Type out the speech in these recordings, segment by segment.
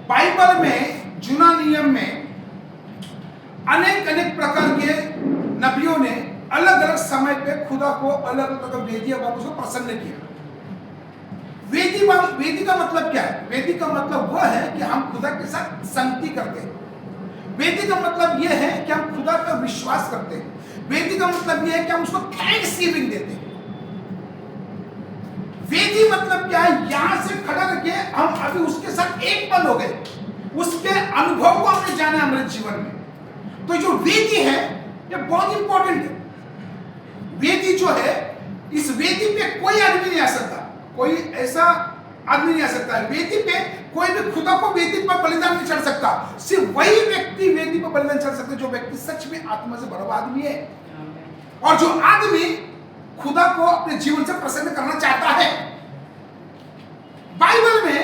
Bible में, जूना नियम में अनेक अनेक प्रकार के नबियों ने अलग अलग समय पे खुदा को अलग अलग वेदियां बातों से प्रसन्न किया। वेदी का मतलब क्या है? वेदी का मतलब वह है कि हम खुदा के साथ संगति करते हैं। वेदी का मतलब यह है कि हम खुदा का विश्वास करते हैं। वेदी का मतलब यह है कि हम उसको थैंक्स गिविंग देते हैं। वेदी मतलब क्या है? यहां से खड़ा करके हम अभी उसके साथ एक पल हो गए, उसके अनुभव को हमने जाना हमारे जीवन में। तो जो वेदी है ये बहुत इंपॉर्टेंट है। वेदी जो है, इस वेदी पे कोई आदमी नहीं आ सकता, कोई ऐसा आदमी नहीं आ सकता है। वेदी पे कोई भी खुदा को वेदी पर बलिदान नहीं चढ़ सकता। सिर्फ वही व्यक्ति वेदी पर बलिदान चढ़ सकता है जो व्यक्ति सच में आत्मा से भरा हुआ आदमी है, और जो आदमी खुदा को अपने जीवन से प्रसन्न करना चाहता है। बाइबल में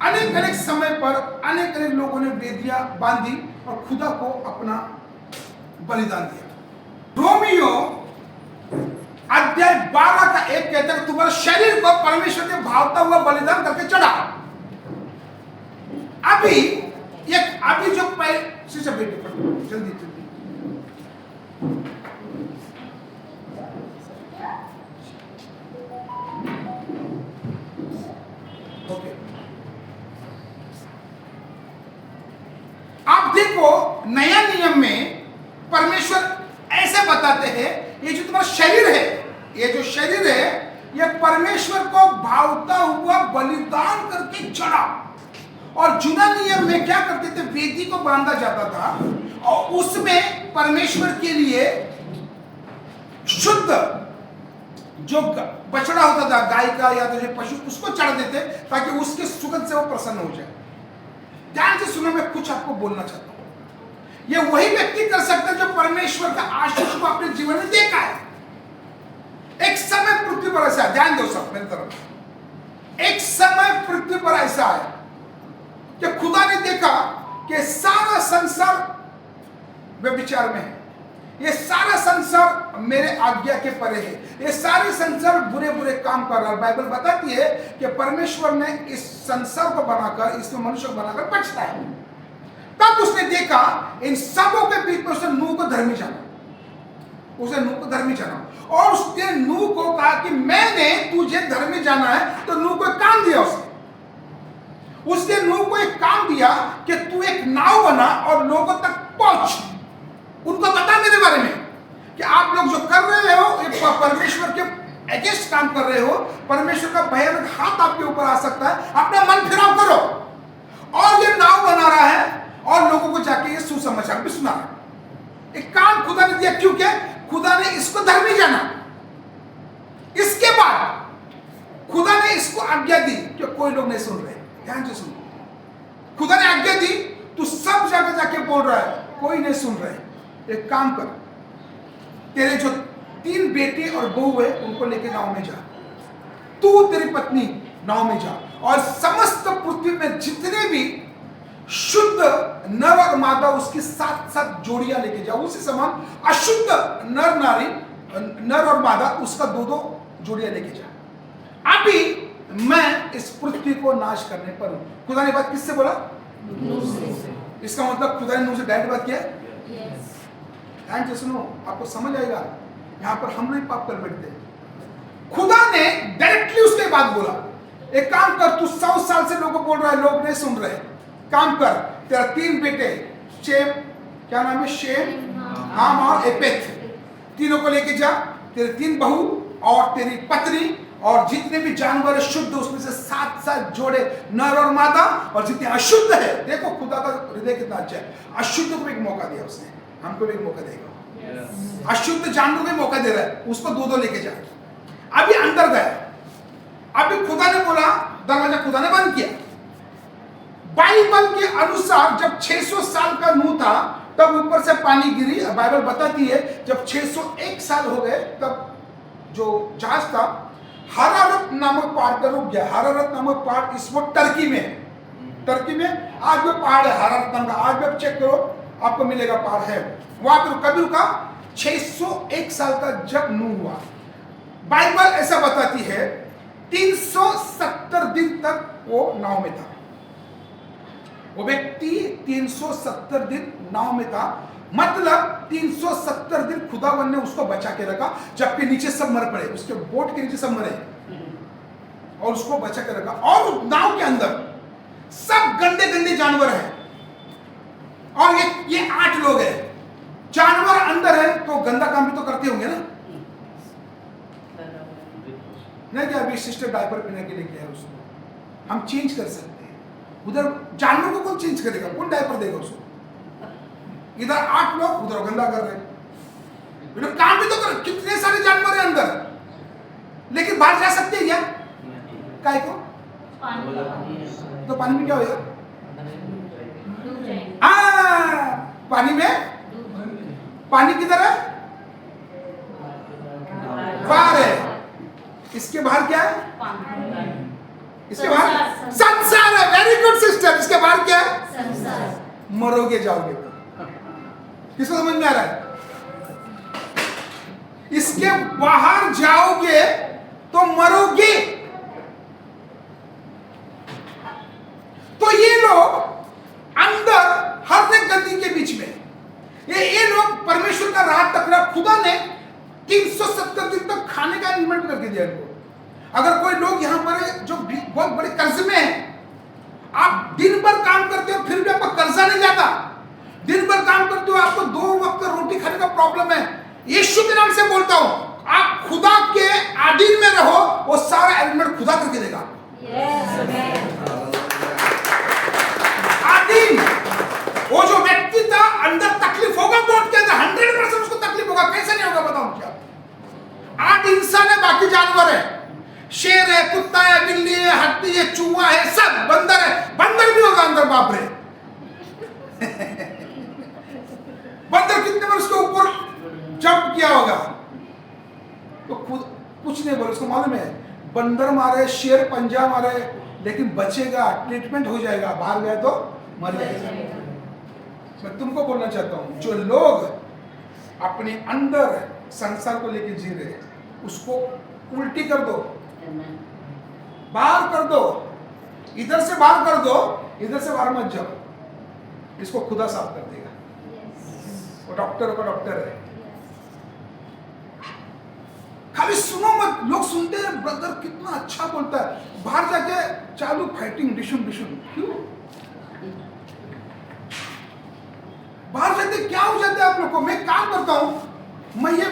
अनेक अनेक समय पर अनेक अनेक लोगों ने वेदियां बांधी और खुदा को अपना बलिदान दिया। रोमियो अध्याय 12 का 1 कहता है तुम्हारे शरीर को परमेश्वर के भावता हुआ बलिदान करके चढ़ा। अभी जो जल्दी ओके, आप देखो नया नियम में परमेश्वर ऐसे बताते हैं, ये जो तुम्हारा शरीर है, ये जो शरीर है ये परमेश्वर को भावता हुआ बलिदान करके चढ़ा। और जूना नियम में क्या करते थे? वेदी को बांधा जाता था और उसमें परमेश्वर के लिए शुद्ध जो बछड़ा होता था, गाय का या तो जो पशु, उसको चढ़ा देते ताकि उसके सुगंध से वो प्रसन्न हो जाए। ध्यान से सुनो, मैं कुछ आपको बोलना चाहता हूं। ये वही व्यक्ति कर सकता है जो परमेश्वर का आशीष को अपने जीवन में देखा है। एक समय पृथ्वी पर ऐसा है, ध्यान दो सब मेरी तरफ। एक समय पृथ्वी पर ऐसा है कि खुदा ने देखा कि सारा संसार व्यभिचार में है, ये सारा संसार मेरे आज्ञा के परे है, ये सारे संसार बुरे बुरे काम कर रहा है। बाइबल बताती है कि परमेश्वर ने इस संसार को बनाकर, इसमें मनुष्य को बनाकर बचता है। तब उसने देखा इन सबों के बीच में उसने नूह को धर्मी जाना, उसने नूह को धर्मी जाना, और उसने नूह को कहा कि मैंने तुझे धर्मी जाना है। तो नूह को एक काम दिया, उसने नूह को एक काम दिया कि तू एक नाव बना और लोगों तक पहुंच, उनको बता मेरे बारे में कि आप लोग जो कर रहे हो ये परमेश्वर के अगेंस्ट काम कर रहे हो, परमेश्वर का भयानक हाथ आपके ऊपर आ सकता है, अपना मन फिराव करो। और ये नाव बना रहा है और लोगों को जाके ये सुसमाचार भी सुना रहा है। एक काम खुदा ने दिया क्योंकि खुदा ने इसको धर्मी जाना। इसके बाद खुदा ने इसको आज्ञा दी कि कोई लोग नहीं सुन रहे, ध्यान से सुनो। खुदा ने आज्ञा दी, तू सब जगह जाके बोल रहा है, कोई नहीं सुन रहे। एक काम कर, तेरे जो 3 बेटे और बहू है उनको लेके नाव में जा, तू तेरी पत्नी नाव में जा, और समस्त पृथ्वी में जितने भी शुद्ध नर और मादा उसकी 7 जोड़ियां लेके जाओ। उसी समान अशुद्ध नर और मादा उसका 2 जोड़ियां लेके जा। अभी मैं इस पृथ्वी को नाश करने पर हूं। खुदा ने बात किससे बोला? नूह से। इसका मतलब खुदा ने नूह से डायरेक्ट बात किया। ध्यान से सुनो, आपको समझ आएगा। यहां पर हम नहीं पाप कर बैठते, खुदा ने डायरेक्टली उसके बाद बोला एक काम कर, तू 100 साल से लोगों को बोल रहा है, लोग नहीं सुन रहे, काम कर, तेरा 3 बेटे शेम, क्या नाम है, शेम, हाम और एपेथ, तीनों को लेके जा, तेरे 3 बहू और तेरी पत्नी और जितने भी जानवर शुद्ध उसमें से 7 जोड़े नर और मादा, और जितने अशुद्ध है, देखो खुदा का हृदय कितना अच्छा है, अशुद्ध को भी एक मौका दिया उसने, हमको भी एक मौका देगा। अशुद्ध जानवर को मौका दे रहा है, उसको 2 लेके जा। अभी अंदर गया, अभी खुदा ने बोला, दरवाजा खुदा ने बंद किया। बाइबल के अनुसार जब 600 साल का नूह था तब ऊपर से पानी गिरी। बाइबल बताती है जब 601 साल हो गए तब जो जहाज था हरारत नामक पहाड़ पर रुक गया। हरारत नामक पहाड़ इस वक्त टर्की में है। टर्की में आज भी पहाड़ है हरारत नाम का, आज भी आप चेक करो आपको मिलेगा, पहाड़ है वहां पर। कभी रुका 601 साल का जब नूह हुआ। बाइबल ऐसा बताती है 370 दिन तक वो नाव में था। वो व्यक्ति 370 दिन नाव में था, मतलब 370 दिन खुदावन ने उसको बचा के रखा, जबकि नीचे सब मर पड़े, उसके बोट के नीचे सब मरे और उसको बचा के रखा। और नाव के अंदर सब गंदे गंदे जानवर हैं और ये 8 लोग हैं। जानवर अंदर है तो गंदा काम भी तो करते होंगे ना, नहीं क्या? अभी सिस्टर डायपर पहने के लिए क्या है उसको हम चेंज कर सकते हैं, उधर जानवर को कौन चेंज करेगा, कौन डायपर देगा उसको? इधर 8 लोग उधर गंदा कर रहे हैं, काम भी तो कर, कितने सारे जानवर हैं अंदर, लेकिन बाहर जा सकते हैं क्या? काय को? तो पानी में क्या होगा? पानी में, पानी किधर है? बाहर है। इसके बाहर क्या है? इसके बाहर संसार है। Very good sister. इसके बाहर क्या है? संसार। मरोगे जाओगे तो। किसको समझ में आ रहा है? इसके बाहर जाओगे तो मरोगे। तो ये लोग अंदर हर एक गंदगी के बीच में, ये लोग परमेश्वर का राह टकरा, खुदा ने 370 दिन तक खाने का अरेंजमेंट करके दिया इनको। अगर कोई लोग यहाँ पर जो बहुत बड़े कर्ज में है, आप दिन भर काम करते हो फिर भी आपका कर्जा नहीं जाता, दिन भर काम करते हो आपको 2 वक्त रोटी खाने का प्रॉब्लम है, यीशु के नाम से बोलता हूं, आप खुदा के अधीन में रहो, वो सारा अरेंजमेंट खुदा करके देगा। अधीन। वो जो व्यक्ति था अंदर तकलीफ होगा, बोट के अंदर 100% उसको तकलीफ होगा, कैसे नहीं होगा बताओ क्या? 8 इंसान है, बाकी जानवर है, शेर है, कुत्ता है, बिल्ली है, हाथी है, चूहा है, सब बंदर है, बंदर भी होगा अंदर, बाप रे। बंदर कितने बार उसके ऊपर जंप किया होगा, तो खुद कुछ नहीं बोले, उसको मालूम है बंदर मारे, शेर पंजा मारे, लेकिन बचेगा, ट्रीटमेंट हो जाएगा, बाहर गए तो मर जाएगा। मैं तुमको बोलना चाहता हूं, जो लोग अपने अंदर संसार को लेकर जी रहे हैं, उसको उल्टी कर दो, बाहर कर दो, इधर से बाहर कर दो, इधर से बाहर मत जाओ, इसको खुदा साफ कर देगा। वो डॉक्टर का डॉक्टर है। खाली सुनो मत, लोग सुनते हैं ब्रदर कितना अच्छा बोलता है, बाहर जाके चालू फाइटिंग, डिशुम डिशुम, क्यों? बाहर जाते क्या हो जाते हैं आप लोग को? मैं काम करता हूं, मैं ये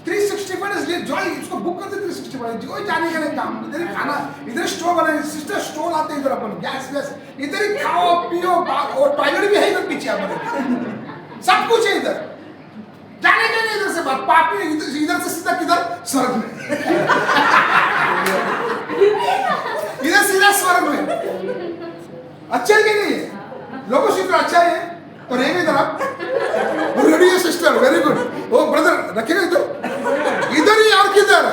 365 डेज जॉय इसको बुक करते 365 जॉय जाने के लिए काम, इधर ही खाना, इधर स्टोव बनाए, सिस्टर स्टोव आते इधर, अपन गैस गैस इधर ही खाओ पियो, और टॉयलेट भी है इधर पीछे, अपन सब कुछ है इधर, जाने के लिए इधर से बात, पापी इधर से सीधा किधर? स्वर्ग में। इधर सीधा स्वर्ग में। अच्छा है कि नहीं? लोगों से अच्छा है तो रहेंगे इधर आप। रेडी है सिस्टर, वेरी गुड। ओ ब्रदर रखेगा इधर, इधर ही और किधर?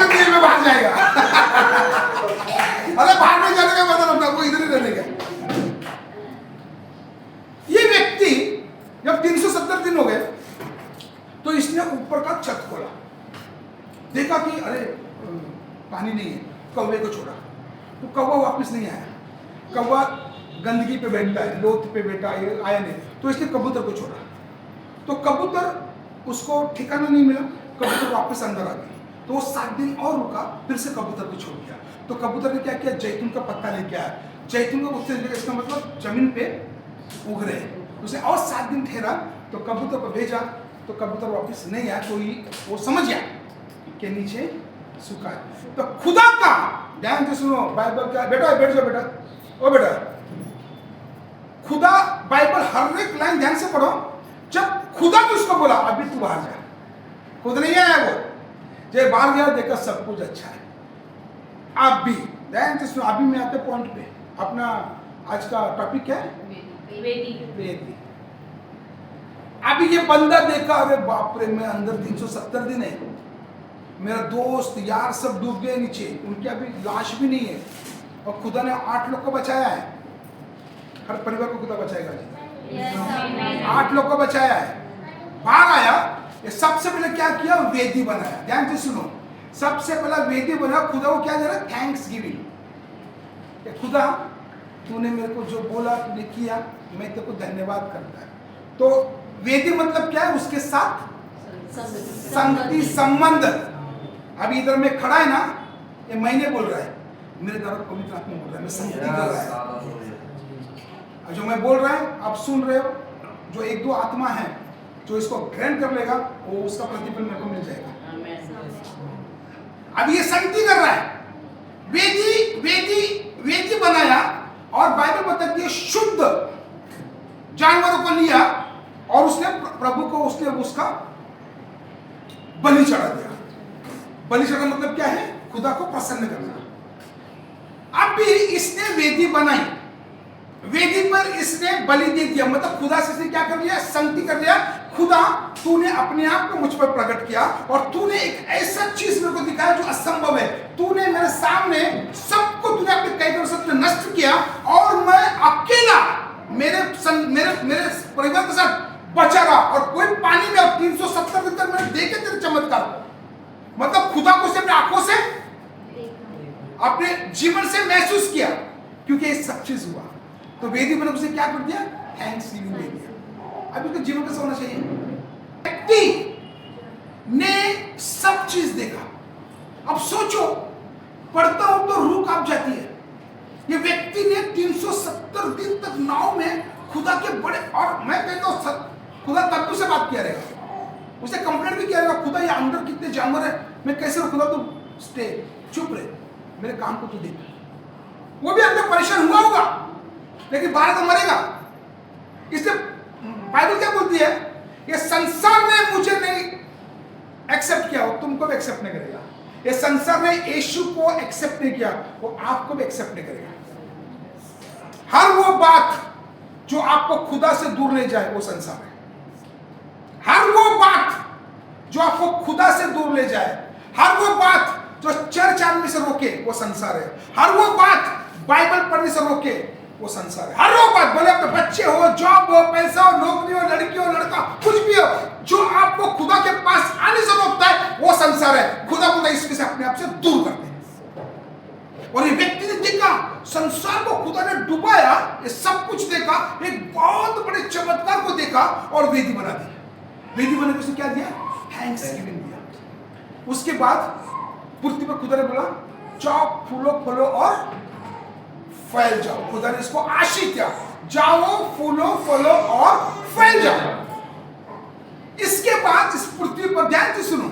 जेल में बाहर जाएगा। अरे बाहर नहीं जाने का मतलब अपना, वो इधर ही रहने का। ये व्यक्ति जब 370 दिन हो गए तो इसने ऊपर का छत खोला, देखा कि अरे पानी नहीं है, कौवे को छोड़ा तो कौवा वापस नहीं आया, कौवा गंदगी पे बैठता है, लोथ पे बैठा है, आया नहीं, तो इसने कबूतर को छोड़ा, तो कबूतर उसको ठिकाना नहीं मिला, कबूतर वापस अंदर आ गई, तो वो 7 दिन और रुका, फिर से कबूतर को छोड़ दिया। तो कबूतर ने क्या किया? जैतून का पत्ता लेके आया, जैतून का उससे इसका मतलब जमीन पे उग रहे हैं, उसे और 7 दिन ठहरा, तो कबूतर को भेजा, तो कबूतर वापस नहीं आया, तो वो समझ गया कि नीचे सूखा है। तो खुदा का ध्यान से सुनो, बाइबल का, बेटा बैठ जाओ बेटा, ओ बेटा, खुदा बाइबल हर एक लाइन ध्यान से पढ़ो। जब खुदा ने उसको बोला अभी तू बाहर जा, खुद नहीं आया वो, जब बाहर गया देखा सब कुछ अच्छा है। आप भी ध्यान से सुनो, अभी मैं आते पॉइंट पे, अपना आज का टॉपिक क्या है? वेदी। अभी ये बंदा देखा, अरे बाप रे, मैं अंदर 370 दिन है, मेरा दोस्त यार सब डूब गए नीचे, उनकी अभी लाश भी नहीं है, और खुदा ने 8 लोग को बचाया है। हर परिवार को खुदा बचाएगा जी। 8 लोग को बचाया है। बाहर आया, ये सबसे पहले क्या किया? वेदी बनाया। ध्यान से सुनो, सबसे पहला वेदी बना, खुदा को क्या दे रहा? Thanks giving. खुदा तूने मेरे को जो बोला, तूने किया, मैं तेरे को धन्यवाद करता है। तो वेदी मतलब क्या है? उसके साथ संगति, संबंध। अभी इधर में खड़ा है ना, ये मैंने बोल रहा है, मेरे द्वारा पवित्र आत्मा बोल रहा है, मैं संगति कर रहा है। जो मैं बोल रहा है आप सुन रहे हो, जो एक दो आत्मा है जो इसको ग्रहण कर लेगा, वो उसका प्रतिफल मेरे को मिल जाएगा। अब ये संगति कर रहा है, वेदी वेदी वेदी बनाया, और बाइबल बताती है शुद्ध जानवरों को लिया और उसने प्रभु को उसने उसका बलि चढ़ा दिया। बलि चढ़ा मतलब क्या है? खुदा को प्रसन्न करना। अब भी इसने वेदी बनाई, वेदी पर इसने बलि दे दिया, मतलब खुदा से इसने क्या कर लिया? संगति कर लिया। खुदा, तूने अपने आप को मुझ पर प्रकट किया और तूने एक ऐसा चीज मेरे को दिखाया जो असंभव है। तूने मेरे सामने सबको तूने अपने कई तरह से नष्ट किया और मैं अकेला मेरे परिवार के साथ बचा रहा, और कोई पानी में, अब 370 दिन तक मैंने देखे तेरे चमत्कार। मतलब खुदा को उसने अपनी आंखों से, अपने जीवन से महसूस किया, क्योंकि ये सब चीज हुआ। तो वेदी बने उसे क्या कर दिया? थैंक्स गिविंग दे दिया। अभी तो जीवन कैसा होना चाहिए? व्यक्ति ने सब चीज देखा। अब सोचो, पढ़ता हूं तो रूह कांप जाती है। ये व्यक्ति ने 370 दिन तक नाव में खुदा के बड़े, और मैं कहता हूं खुदा तब से बात किया रहेगा, उसे कंप्लेंट भी किया रहेगा, खुदा ये अंदर कितने जानवर है, मैं कैसे खुदा, तू स्टे, चुप रहे, मेरे काम को तू देख। वो भी अंदर परेशान हुआ होगा, लेकिन बाहर तो मरेगा। इसलिए बाइबल क्या बोलती है? ये संसार ने मुझे नहीं एक्सेप्ट किया, वो तुमको भी एक्सेप्ट नहीं करेगा। ये संसार ने यीशु को एक्सेप्ट नहीं किया, वो आपको भी एक्सेप्ट नहीं करेगा। हर वो बात जो आपको खुदा से दूर ले जाए, वो संसार है। हर वो बात जो आपको खुदा से दूर ले जाए, हर वो बात जो चर्च आदमी से रोके, वो संसार है। हर वो बात बाइबल पढ़ने से रोके, वो संसार है। हर वो बात, भले आपके बच्चे हो, जॉब हो, पैसा हो, नौकरी हो, लड़की हो, लड़का, कुछ भी हो, जो आपको खुदा के पास आने से रोकता है, वो संसार है। खुदा को इसके से अपने आप से दूर करते हैं। और ये व्यक्ति ने देखा, संसार को खुदा ने डुबाया, ये सब कुछ देखा, एक बहुत बड़े चमत्कार को देखा और वेदी बना दी। वेदी बना के उसने क्या दिया? थैंक्स गिविंग दिया। उसके बाद पृथ्वी पर खुदा ने बोला, जाओ, फूलो, फलो और फैल जाओ। खुदा ने इसको आशीष दिया, जाओ, फूलो, फलो और फैल जाओ। इसके बाद इस पृथ्वी पर, ध्यान से सुनो,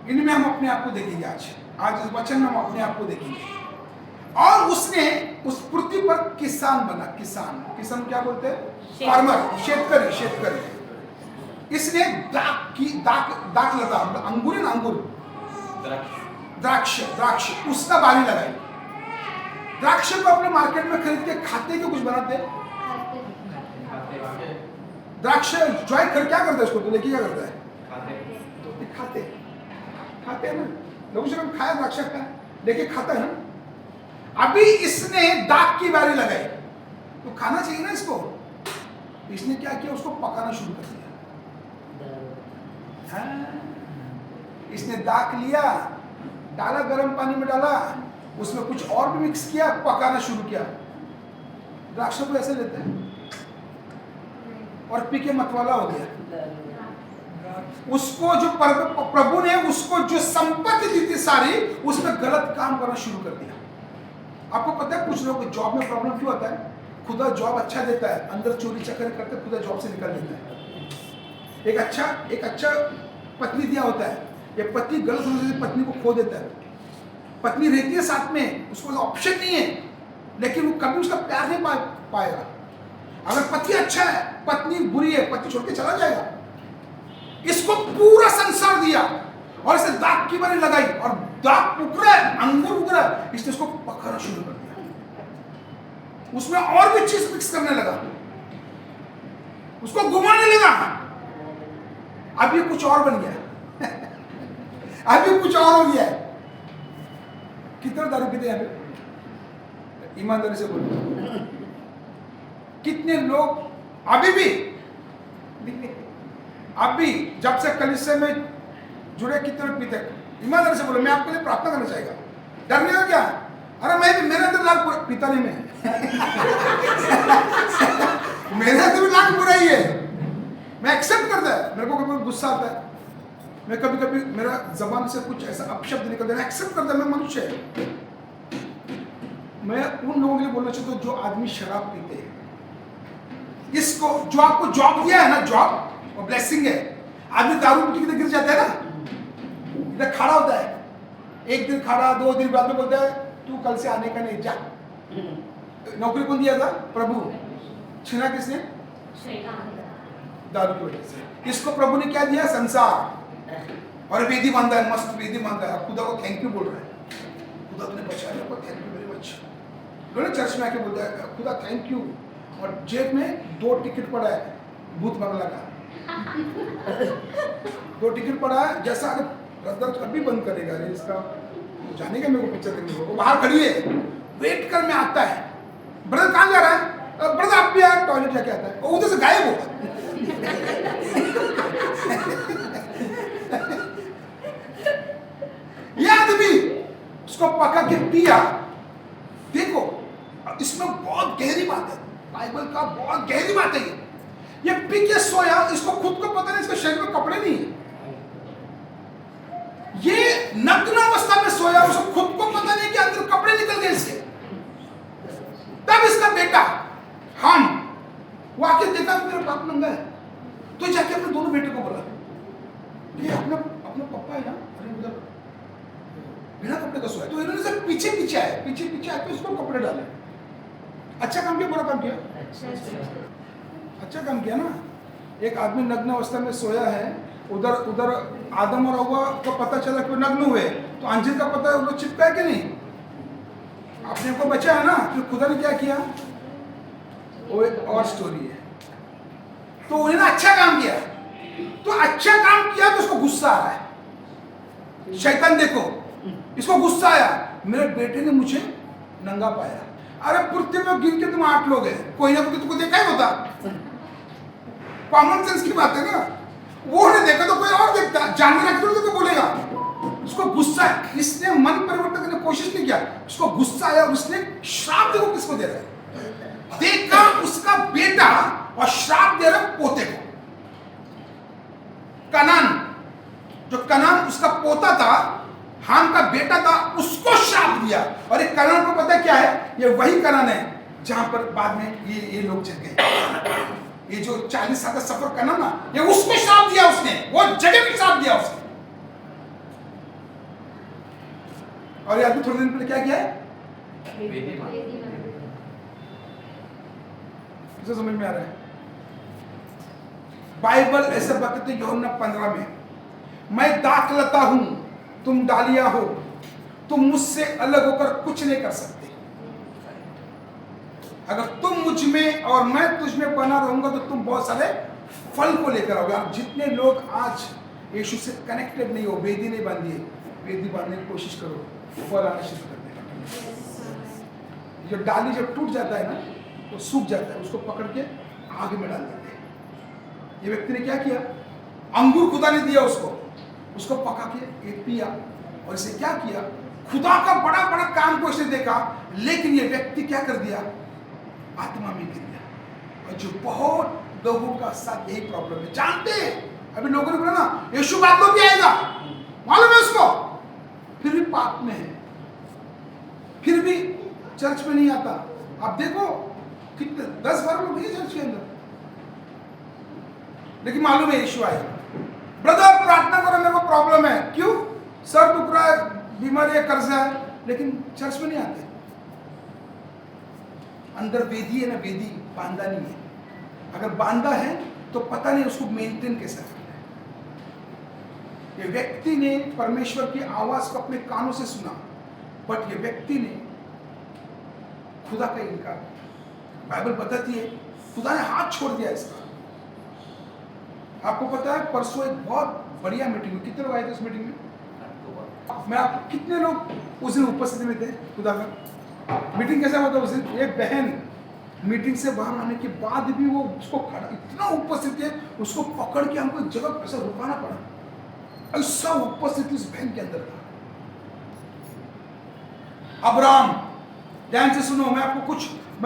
इनमें हम अपने आप को देखेंगे। आज इस वचन में हम अपने आप को देखेंगे। और उसने उस पृथ्वी पर किसान बना। किसान क्या बोलते हैं? फार्मर, शेतकरी। इसने दाख लगा, अंगूर है ना, अंगूर, द्राक्ष, उसका बारी लगाई। द्राक्ष को अपने मार्केट में खरीद के खाते के कुछ बनाते हैं। द्राक्ष ज्वाइन कर क्या करता है? इसको तो लेके क्या करता है? खाते हैं ना, लोगों से खाया, द्राक्ष खाया, लेके खाता है ना। अभी इसने दाग की बारी लगाई, तो खाना चाहिए ना इसको। इसने क्या किया? उसको पकाना शुरू कर दिया। इसने दाग लिया, डाला, गर्म पानी में डाला, उसमें कुछ और भी मिक्स किया, पकाना शुरू किया। द्राक्ष को ऐसे लेते हैं और पी के मतवाला हो गया। उसको जो प्रभु ने उसको जो संपत्ति दी थी सारी, उसमें गलत काम करना शुरू कर दिया। आपको पता है कुछ लोगों को जॉब में प्रॉब्लम क्यों होता है? खुदा जॉब अच्छा देता है, अंदर चोरी चक्कर करके खुदा जॉब से निकाल देता है। एक अच्छा पत्नी दिया होता है, ये पति गलत समझ से पत्नी को खो देता है। पत्नी रहती है साथ में, उसको ऑप्शन नहीं है, लेकिन वो कभी उसका प्यार नहीं पाएगा। अगर पति अच्छा है, पत्नी बुरी है, पति छोड़ के चला जाएगा। इसको पूरा संसार दिया और इसे दाग की बारी लगाई, और दाग उग रहा है, अंगूर उग रहा है, इसने उसको पकाना शुरू कर दिया। उसमें और भी चीज मिक्स करने लगा, उसको घुमाने लगा। अब ये कुछ और बन गया अभी कुछ और हो गया है। कितने दारू पीते हैं यहाँ पे? ईमानदारी से बोलो, कितने लोग अभी जब से कलीसिया में जुड़े, कितने लोग पीते हैं? ईमानदारी से बोलो, मैं आपके लिए प्रार्थना करना चाहेगा। डरने का क्या? अरे मैं भी, मेरे अंदर लाख पिता नहीं मैं मेरे अंदर भी लाख बुराई है, मैं एक्सेप्ट करता है। मेरे को कभी गुस्सा आता है, मैं कभी कभी मेरा जबान से कुछ ऐसा अपशब्द निकलता है, एक्सेप्ट करता है, मैं मनुष्य है। मैं उन लोगों के लिए बोलना चाहता हूँ जो आदमी शराब पीते हैं, इसको जो आपको जॉब दिया है ना, जॉब और ब्लेसिंग है। आदमी दारू पी के गिर जाता है ना, इधर खड़ा होता है, एक दिन खड़ा, 2 दिन बाद में बोलता है तू कल से आने का नहीं, जा। नौकरी कौन दिया था? प्रभु। छीना किसने? दारू की वजह से। इसको प्रभु ने क्या दिया? संसार। और वेदी बांधा है, मस्त वेदी बांधा है, खुदा को थैंक यू बोल रहा है, खुदा तुमने बचाया, थैंक यू वेरी मच। लोग चर्च में आके बोलता है खुदा थैंक यू, और जेब में 2 टिकट पड़ा है भूत बंगला का 2 टिकट पड़ा है। जैसा अगर ब्रदर कभी बंद करेगा रे इसका, जाने का मेरे को पिक्चर देखने को, वो बाहर खड़ी है, वेट कर में आता है, ब्रदर कहाँ जा रहा है? ब्रदर आप भी यार टॉयलेट जाके आता है, वो उधर से गायब होगा। ये आदमी उसको पका के पिया। देखो इसमें बहुत गहरी बात है, बाइबल का बहुत गहरी बात है। ये पी के सोया, इसको खुद को पता नहीं इसके शरीर में कपड़े नहीं है, ये नग्न अवस्था में सोया, उसको खुद को पता नहीं कि अंदर कपड़े निकल गए इसके। तब इसका बेटा हम वो आके देखा तो मेरा बाप नंगा है, तो जाके अपने दोनों बेटे को बोला ये अपना अपना पापा है ना, अरे उधर बिना कपड़े का सोया। तो इन्होंने सब पीछे पीछे आए तो इसको कपड़े डाले। अच्छा काम किया, बुरा काम किया? अच्छा काम किया ना। एक आदमी नग्न अवस्था में सोया है, उधर आदम और हव्वा को पता चला कि वो नग्न हुए, तो अंजीर का पता वो चिपका है कि नहीं? अपने को बचा है ना। फिर खुदा ने क्या किया, वो एक और स्टोरी है। तो उन्होंने अच्छा काम किया, तो अच्छा काम किया तो उसको गुस्सा आ रहा है। शैतान देखो, इसको गुस्सा आया, मेरे बेटे ने मुझे नंगा पाया। अरे पृथ्वी में गिन के तुम 8 लोग हैं, कोई ना कोई तुमको देखा ही होता, कॉमन सेंस की बात है ना। वो ने देखा तो कोई और देखता, जानने रखते तो बोलेगा। उसको गुस्सा, इसने मन परिवर्तन करने की कोशिश नहीं किया, उसको गुस्सा आया और उसने श्राप देखो किसको दे रहा है, देखा उसका बेटा और श्राप दे रहा पोते को। कनान, जो कनान उसका पोता था, हाम का बेटा था, उसको श्राप दिया। और ये कनान को पता क्या है, ये वही कनान है जहां पर बाद में ये लोग चल गए। ये जो 40 साल का सफर करना ना, ये उसको श्राप दिया उसने, वो जगह भी श्राप दिया उसने। और ये आदमी थोड़े दिन पहले क्या किया है, इसे समझ में आ रहा है? बाइबल ऐसे बताते यूहन्ना 15 में, मैं दाखलता हूं, तुम डालियां हो, तुम मुझसे अलग होकर कुछ नहीं कर सकते। अगर तुम मुझ में और मैं तुझ में बना रहूंगा तो तुम बहुत सारे फल को लेकर आओगे। आप जितने लोग आज यीशु से कनेक्टेड नहीं हो, वेदी नहीं बांधी है, वेदी बांधने की कोशिश करो, फल आना शुरू कर देगा। जो डाली जब टूट जाता है ना, तो सूख जाता है, उसको पकड़ के आग में डाल देते हैं। ये व्यक्ति ने क्या किया, अंगूर खुदा ने दिया उसको पका के पिया, और इसे क्या किया, खुदा का बड़ा बड़ा काम को इसने देखा, लेकिन ये व्यक्ति क्या कर दिया, आत्मा में गिर गया। और जो बहुत लोगों का साथ यही प्रॉब्लम है, जानते हैं, अभी लोगों ने बोला ना यीशु बाद में भी आएगा, मालूम है उसको, फिर भी पाप में है, फिर भी चर्च में नहीं आता। आप देखो कितने 10-12 लोग नहीं चर्च के अंदर, लेकिन मालूम है यीशु आएगा। ब्रदर प्रार्थना करो, मेरे को प्रॉब्लम है, क्यों, सर दुख रहा है, बीमारी है, कर्जा है, लेकिन चर्च में नहीं आते। अंदर वेदी है ना, वेदी बांधा नहीं है। अगर बांधा है तो पता नहीं उसको मेंटेन कैसे करना है। ये व्यक्ति ने परमेश्वर की आवाज को अपने कानों से सुना, बट ये व्यक्ति ने खुदा का इनकार। बाइबल बताती है खुदा ने हाथ छोड़ दिया इसका। आपको पता है परसों एक बहुत बढ़िया मीटिंग हुई, कितने लोग आए थे उस मीटिंग में? मैं आप कितने लोग उस दिन उपस्थिति में थे? खुदा का मीटिंग कैसा हुआ था उस दिन? एक बहन मीटिंग से बाहर आने के बाद भी वो उसको खड़ा, इतना उपस्थित है, उसको पकड़ के हमको एक जगह ऐसा रुकाना पड़ा, ऐसा उपस्थिति उस बहन के अंदर था। अब्राहम ध्यान से सुनो, मैं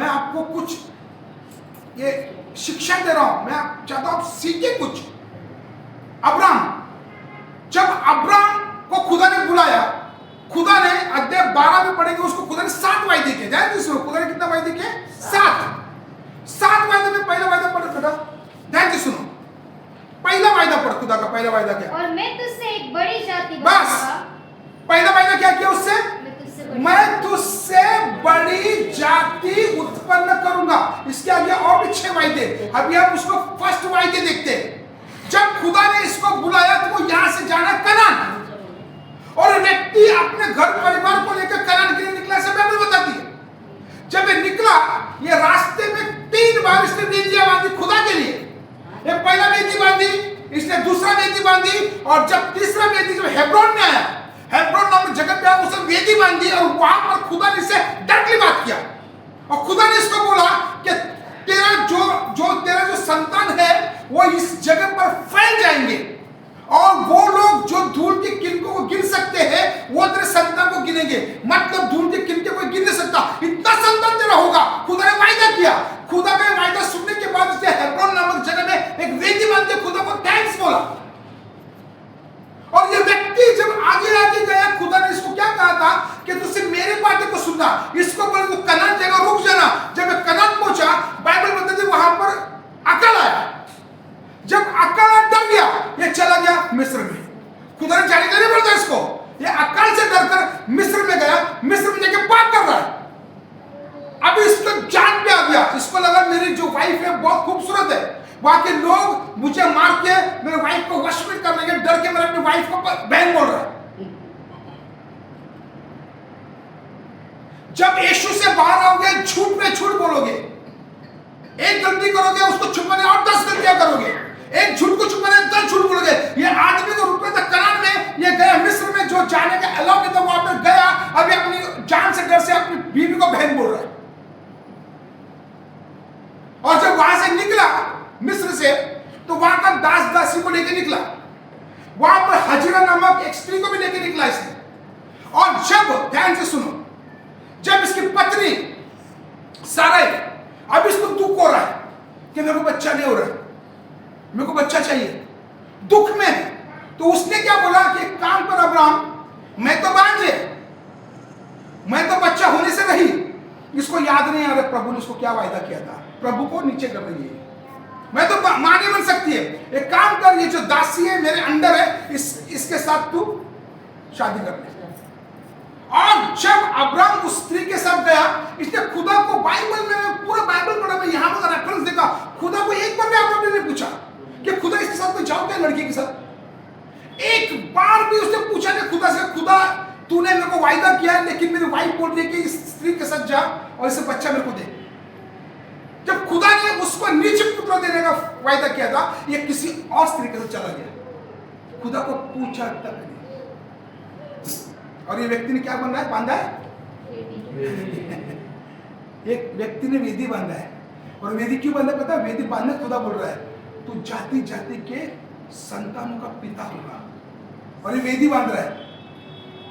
आपको कुछ ये शिक्षा दे रहा हूं, मैं चाहता हूं आप सीखे कुछ। अब्राम, जब अब्राम को खुदा ने बुलाया, खुदा ने अध्याय 12 में पढ़ेंगे, उसको खुदा ने 7 वायदे किए। ध्यान से सुनो, खुदा ने कितना वायदे किए? 7 वायदे में पहला वायदा पढ़ो बेटा, ध्यान से सुनो। पहला वायदा पढ़, खुदा का पहला वायदा क्या? और मैं तुझसे एक बड़ी जाति बस, पहला वायदा क्या किया उससे? मैं तुझसे बड़ी जाति उत्पन्न करूंगा। इसके आगे और भी 6 वायदे। अभी हम उसको फर्स्ट वायदे देखते हैं। जब खुदा ने इसको बुलाया तो वो यहां से जाना कनान, और व्यक्ति अपने घर परिवार को लेकर कनान के लिए निकला, से बाइबल बताती है। जब ये निकला, ये रास्ते में 3 बार इसने वेदियां बांधी खुदा के लिए। ये पहला वेदी बांधी, इसने दूसरा वेदी बांधी, और जब तीसरा वेदी जब हेब्रोन में आया, हेब्रोन नामक जगह पे आया, उसने वेदी बांधी, और वहां पर खुदा ने इससे डायरेक्टली बात किया। और खुदा ने इसको बोला कि तेरा जो संतान है वो इस जगह पर फैल जाएंगे, और वो लोग जो धूल के किनकों को गिन सकते हैं वो तेरे संतान को गिनेंगे। मतलब धूल के किनके कोई गिन नहीं सकता, इतना संतान तेरा होगा। खुदा ने वायदा किया। खुदा का वायदा सुनने के बाद उसने हेब्रोन नामक जगह में एक वेदी बांध के खुदा को थैंक्स बोला। और ये व्यक्ति जब आगे गया, खुदा ने इसको क्या कहा था कि तुझसे मेरे बातें को सुनना। इसको बोले तू कनान जगह रुक जाना। जब कनान पहुंचा, बाइबल बताती वहां पर अकाल आया। जब अकाल डर गया, ये चला गया मिस्र में। खुदा ने जाने का नहीं बोलता इसको, ये अकाल से डरकर मिस्र में गया। मिस्र में जाके पाप कर रहा है। अब इसको जान पे आ गया, इसको लगा मेरी जो वाइफ है बहुत खूबसूरत है, वहां के लोग मुझे मार के मेरे वाइफ को वश में कर लेंगे, डर के मेरे अपनी वाइफ को बहन बोल रहा है। जब यीशु से बाहर आओगे, झूठ पे झूठ बोलोगे। एक गलती करोगे, उसको छुपाने और 10 गलतियां करोगे। एक झूठ को छुपाने 10 झूठ बोलोगे। ये आदमी को रुकने तक कनान में ये गया, मिस्र में जो जाने का अलाउ नहीं था वहां पर गया। अभी अपनी जान से डर से अपनी बीवी को बहन बोल रहा है। और जब वहां से निकला मिस्र से, तो वहां का दास दासी को लेकर निकला। वहां पर हजरा नामक एक स्त्री को भी लेकर निकला इसने। और जब, ध्यान से सुनो, जब इसकी पत्नी सारै, अब इसको दुख हो रहा है कि मेरे को बच्चा नहीं हो रहा है, मेरे को बच्चा चाहिए, दुख में है। तो उसने क्या बोला कि एक काम कर अब्राहम, मैं तो बांझ है, मैं तो बच्चा होने से रही। इसको याद नहीं आ रहा प्रभु ने उसको क्या वायदा किया था। प्रभु को नीचे कर रही है, मैं तो मां नहीं बन सकती है। एक काम कर, ये जो दासी है मेरे अंडर है, इसके साथ तू शादी कर ले। और जब अब्राहम उस स्त्री के साथ गया, इसने खुदा को, बाइबल में पूरा बाइबल पढ़ा, मैं यहां पर रेफरेंस देखा, खुदा को एक बार भी अब्राहम ने पूछा कि खुदा इसके साथ में जाओ क्या, लड़की के साथ। एक बार भी उसने पूछा नहीं खुदा से, खुदा तूने मेरे को वायदा किया है, लेकिन मेरी वाइफ बोल रही है कि इस स्त्री के साथ जा और इसे बच्चा मेरे को दे। जब खुदा ने उसको नीच पुत्र देने का वायदा किया था, ये किसी और स्त्री के साथ चला गया, खुदा को पूछा तक नहीं। और ये व्यक्ति ने क्या बना है, बांधा है एक व्यक्ति ने वेदी बांधा है। और वेदी क्यों बांधा पता है? वेदी बांधने खुदा बोल रहा है तू जाति जाति के संतानों का पिता होगा। और ये वेदी बांध रहा है,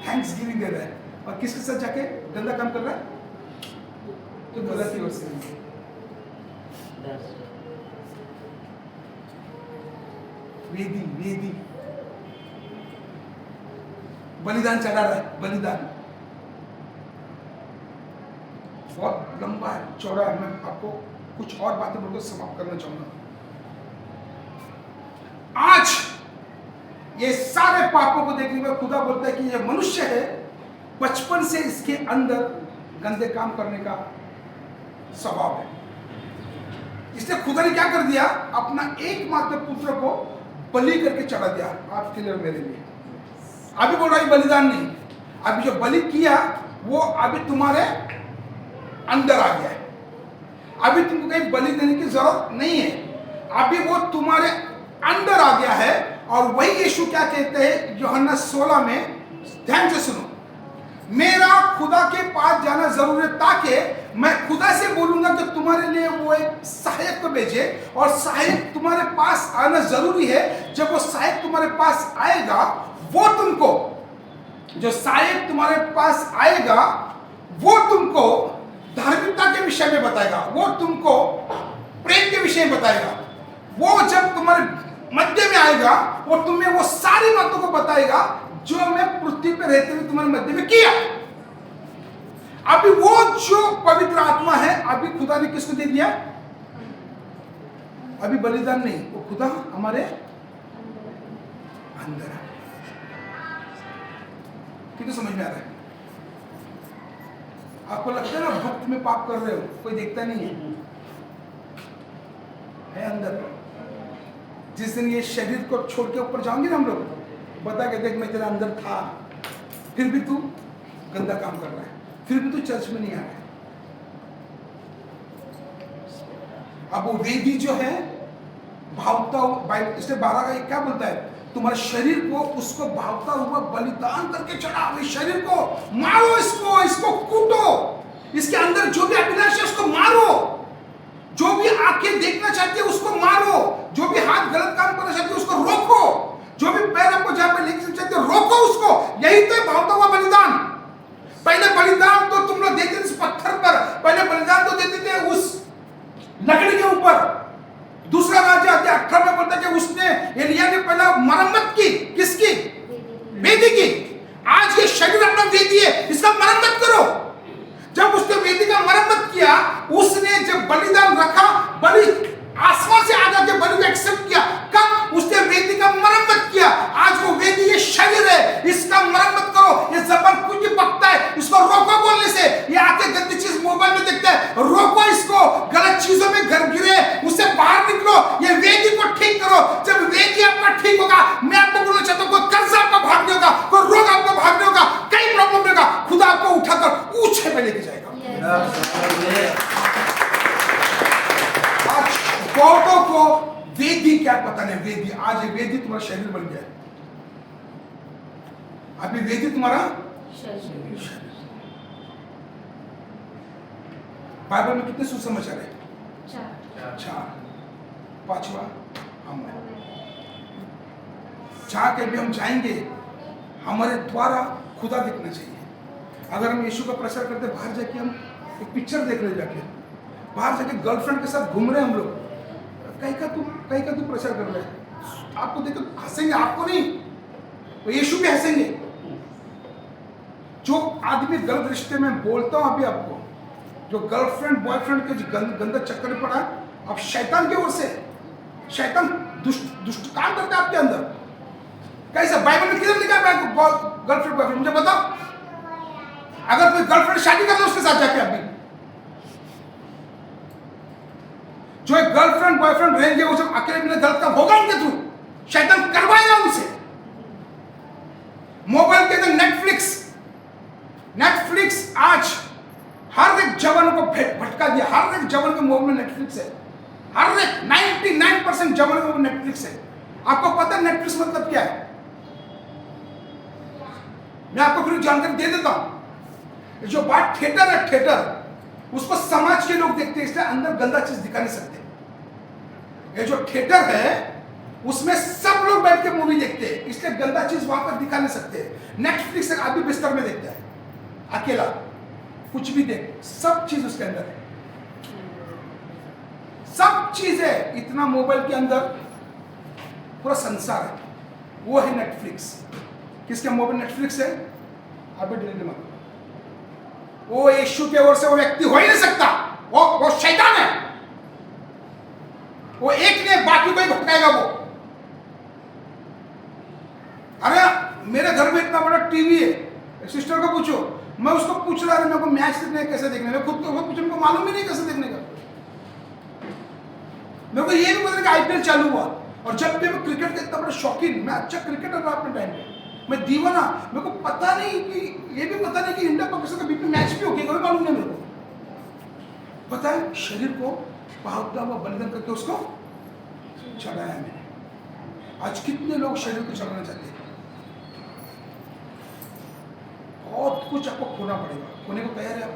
थैंक्स गिविंग दे रहा है, और किसके साथ जाके गंदा काम कर रहा है? तो गलत ही हो सकती है। वेदी वेदी बलिदान चढ़ा रहा है, बलिदान बहुत लंबा है, चौड़ा है। मैं आपको कुछ और बातें बोलकर समाप्त करना चाहूंगा। आज ये सारे पापों को देखने में खुदा बोलता है कि ये मनुष्य है, बचपन से इसके अंदर गंदे काम करने का स्वभाव है। इसलिए खुदा ने क्या कर दिया, अपना एकमात्र पुत्र को बलि करके चढ़ा दिया आपके लिए और मेरे लिए। अभी बोल रहा है बलिदान नहीं, अभी जो बलि किया वो अभी तुम्हारे अंदर आ गया है। अभी तुमको कहीं बलि देने की जरूरत नहीं है, अभी वो तुम्हारे अंदर आ गया है। और वही यीशु क्या कहते हैं यूहन्ना 16 में, ध्यान से सुनो, मेरा खुदा के पास जाना जरूरी है ताकि मैं खुदा से बोलूंगा कि तुम्हारे लिए वो एक सहायक को भेजे, और सहायक तुम्हारे पास आना जरूरी है। जब वो सहायक तुम्हारे पास आएगा, वो तुमको, जो सहायक तुम्हारे पास आएगा वो तुमको धार्मिकता के विषय में बताएगा, वो तुमको प्रेम के विषय में बताएगा। वो जब तुम्हारे मध्य में आएगा वो तुम्हें वो सारी बातों को बताएगा जो मैं पृथ्वी पे रहते हुए तुम्हारे मध्य में किया। अभी वो जो पवित्र आत्मा है अभी खुदा ने किसको दे दिया? अभी बलिदान नहीं, वो खुदा हमारे अंदर है। कितने समझ में आ रहा है? आपको लगता है ना भक्त में पाप कर रहे हो, कोई देखता नहीं है अंदर। जिस दिन ये शरीर को छोड़ के ऊपर जाएंगे ना हम लोग, बता के देख मैं तेरा अंदर था, फिर भी तू गंदा काम कर रहा है, फिर भी तू चर्च में नहीं आ रहा है। अब वो वेदी जो है भावता बाइबल इसलिए 12 का क्या बोलता है? तुम्हारे शरीर को उसको भावता हुआ बलिदान करके चढ़ाओ। इस शरीर को मारो, इसको कूटो, इसके अंदर जो भी अभिलाष है उसको मारो, जो भी आंखें देखना चाहती है उसको मारो, जो भी हाथ गलत काम करना चाहती है उसको रोको, जो भी पैर आपको जहां पे लेके चाहते हो रोको उसको। यही तो भावता हुआ बलिदान। पहले बलिदान तो तुम लोग देते थे पत्थर पर, पहले बलिदान तो देते थे उस लकड़ी के ऊपर। दूसरा राज्य अध्याय 18 में बोलता है कि उसने एलिया ने पहला मरम्मत की, किसकी? वेदी की। आज ये शरीर अपना वेदी है, इसका मरम्मत करो। जब उसने वेदी का मरम्मत किया, उसने जब बलिदान रखा, बलि आसमान से आ जाके बलि को एक्सेप्ट किया। कब? उसने वेदी का मरम्मत किया। आज वो वेदी ये शरीर है, इसका मरम्मत करो। ये जबान कुछ भी पकता है, इसको रोको बोलने से। ये आके गंदी चीज मोबाइल में देखता है, रोको इसको। गलत चीजों में घर गिरे उससे बाहर निकलो, ये वेदी को ठीक करो। जब वेदी आपका ठीक होगा, मैं आपको बोलना चाहता हूँ, कोई कर्ज आपका भागने होगा, कोई रोग आपको भागने होगा, कई प्रॉब्लम होगा, खुदा आपको उठाकर ऊंचे पे लेके जाएगा। आज बहुतों को वेदी क्या पता नहीं। वेदी आज ये वेदी तुम्हारा शरीर बन गया है। अभी वेदी तुम्हारा शरीर। बाइबल में कितने सुसमाचार है? 4। 5वां हम हैं। जहां कहीं भी हम जाएंगे हमारे द्वारा खुदा दिखना चाहिए। अगर हम यीशु का प्रचार करते बाहर जाके हम एक पिक्चर देख रहे, जाके बाहर जाके गर्लफ्रेंड के साथ घूम रहे हम लोग, कहीं का तू प्रचार कर रहे हैं, आपको देख हंसेंगे, आपको नहीं, तो यीशु भी हंसेंगे। जो आदमी गलत रिश्ते में बोलता हूं अभी आपको, जो गर्लफ्रेंड बॉयफ्रेंड के गंदा चक्कर में पड़ा है, अब शैतान की ओर से शैतान दुष्ट काम करता है आपके अंदर। कैसा? बाइबल में किधर लिखा है गर्लफ्रेंड बॉयफ्रेंड? मुझे बताओ। अगर कोई गर्लफ्रेंड शादी कर लो उसके साथ जाके, अभी जो एक गर्लफ्रेंड बॉयफ्रेंड रहेंगे वो सब अकेले में गलत काम होगा उनके थ्रू, शैतान करवाएगा उनसे। मोबाइल के अंदर नेटफ्लिक्स आज हर एक जवान को भटका दिया। हर एक जवान के मोबाइल में नेटफ्लिक्स है। हर एक 99% जवान को नेटफ्लिक्स है। आपको पता है नेटफ्लिक्स मतलब क्या है? मैं आपको फिर जानकारी दे देता हूं। जो बात थिएटर है, थिएटर उसको समाज के लोग देखते हैं, इसलिए अंदर गंदा चीज दिखा नहीं सकते। ये जो थिएटर है उसमें सब लोग बैठ के मूवी देखते हैं, इसलिए गंदा चीज वहां पर दिखा नहीं सकते। नेटफ्लिक्स एक आदमी बिस्तर में देखता है अकेला, कुछ भी देख, सब चीज उसके अंदर है, सब चीज है। इतना मोबाइल के अंदर पूरा संसार है, वो है नेटफ्लिक्स। किसके मोबाइल नेटफ्लिक्स है? अभी डिलीट मत। वो यीशु के ओर से वो व्यक्ति हो ही नहीं सकता, वो शैतान है। वो एक ने बाकी को ही भटकाएगा वो। अरे मेरे घर में इतना बड़ा टीवी है, सिस्टर को पूछो, मैं उसको पूछ रहा था मेरे को मैच देखने कैसे देखने, मैं खुद को पूछो, मेरे को मालूम ही नहीं कैसे देखने का। मेरे को ये भी पता नहीं कि आईपीएल चालू हुआ, और जब भी मैं क्रिकेट का इतना बड़ा शौकीन, मैं अच्छा क्रिकेटर रहा अपने टाइम पे, मैं दीवाना, मेरे को पता नहीं कि ये भी पता नहीं कि इंडिया पाकिस्तान का बीपी मैच भी हो गया, कोई मालूम नहीं मेरे को। पता है शरीर को भावता हुआ बलिदान करके उसको चढ़ाया मैंने। आज कितने लोग शरीर को चढ़ाना चाहते हैं? बहुत कुछ आपको खोना पड़ेगा। खोने को तैयार है आप?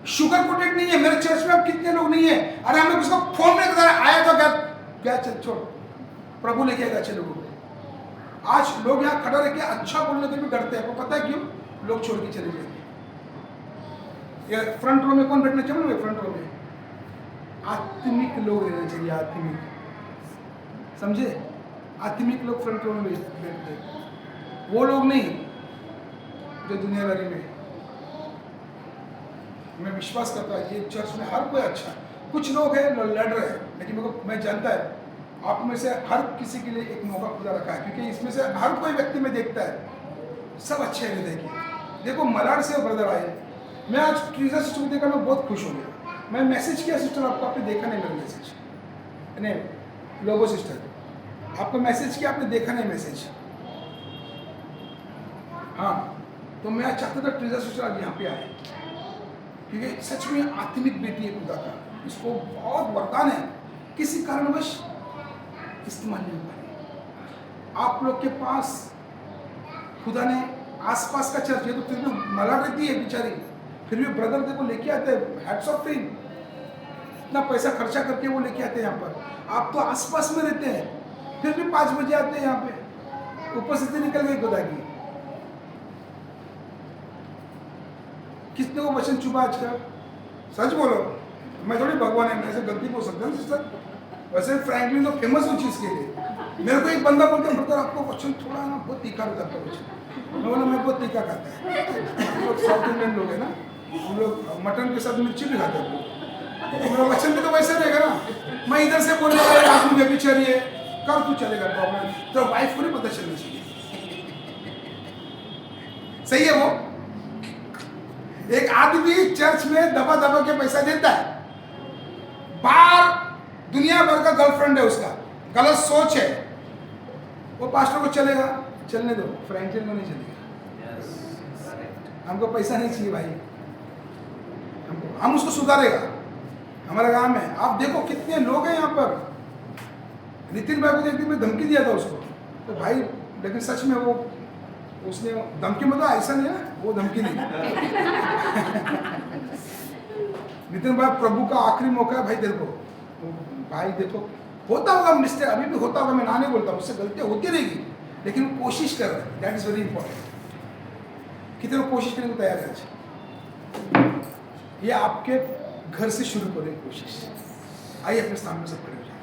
शुगर कोटेड नहीं है। मेरे चर्च में अब कितने लोग नहीं है, अरे हम लोग उसको फोन में आया था, क्या चल छोड़, प्रभु लेके आएगा अच्छे लोगों को। आज लोग यहाँ खड़ा रह के अच्छा बोलने के भी डरते हैं। आपको पता है क्यों? लोग छोड़ के चले जाएंगे। ये फ्रंट रो में कौन बैठना चाहिए? फ्रंट रो में आत्मिक लोग रहने चाहिए, आत्मिक, समझे? आत्मिक लोग फ्रंट रो में बैठते, वो लोग नहीं जो दुनियादारी में। मैं विश्वास करता हूँ ये चर्च में हर कोई अच्छा, कुछ लोग हैं लड़ रहे हैं, लेकिन मेरे को मैं जानता है आप में से हर किसी के लिए एक मौका खुदा रखा है, क्योंकि इसमें से हर कोई व्यक्ति में देखता है सब अच्छे हैं। देखो मलाड से ब्रदर आए, मैं आज ट्रीजर सिस्टर को देखकर मैं बहुत खुश हो गया। मैं मैसेज किया सिस्टर, आपको आपने देखा नहीं मेरा मैसेज, नहीं लोगो सिस्टर आपको मैसेज किया, आपने देखा नहीं मैसेज। हाँ, तो मैं चाहता था ट्रीजर सिस्टर आज यहाँ पे आए, क्योंकि सच में आत्मिक बेटी है खुदा का, इसको बहुत वरदान है, किसी कारणवश इस्तेमाल नहीं हो पाए। आप लोग के पास खुदा ने आसपास का चर्च, ये तो फिर भी मला रहती है बेचारी, फिर भी ब्रदर देखो लेके आते हैं, हैट्स ऑफ टीम, इतना पैसा खर्चा करके वो लेके आते हैं यहाँ पर। आप तो आसपास में रहते हैं, फिर भी 5 बजे आते हैं यहाँ पे, उपस्थिति निकल गई खुदा की। किसने वो वचन चुभा आज का? सच बोलो, मैं थोड़ी भगवान है, मैं ऐसे गलती बोल सकता हूँ सिस्टर। वैसे फ्रैंकलिन तो फेमस हो चीज़ के लिए। मेरे को एक बंदा बोलते हैं आपको वचन थोड़ा ना बहुत तीखा हो जाता है वचन। मैं बोला मैं बहुत तीखा खाता है, हम लोग साउथ इंडियन लोग हैं ना, हम लोग मटन के साथ मिर्ची भी खाते हैं, मेरा वचन भी तो वैसे रहेगा ना। मैं इधर से बोलने वाला आदमी में भी चलिए कर तू चलेगा प्रॉब्लम, तो वाइफ को नहीं पता चलना चाहिए। सही है वो? एक आदमी चर्च में दबा दबा के पैसा देता है, बाहर दुनिया भर का गर्लफ्रेंड है उसका, गलत सोच है, वो पास्टर को चलेगा, चलने दो, फ्रैंकलिन को नहीं चलेगा। हमको पैसा नहीं चाहिए भाई, हम उसको सुधारेगा, हमारा काम है। आप देखो कितने लोग हैं यहाँ पर। नितिन भाई को एक दिन में धमकी दिया था उसको, तो भाई लेकिन सच में वो उसने धमकी मतलब ऐसा नहीं है, वो धमकी नहीं नितिन भाई प्रभु का आखिरी मौका है भाई, देखो भाई देखो होता होगा मिस्टेक, अभी भी होता होगा, मैं ना नहीं बोलता, उससे गलतियां होती रहेगी, लेकिन वो कोशिश कर रहे हैं, दैट इज वेरी इंपॉर्टेंट। कितने कोशिश करने को तैयार है आज? ये आपके घर से शुरू करें कोशिश। आइए अपने स्थान में सब खड़े हो जाए।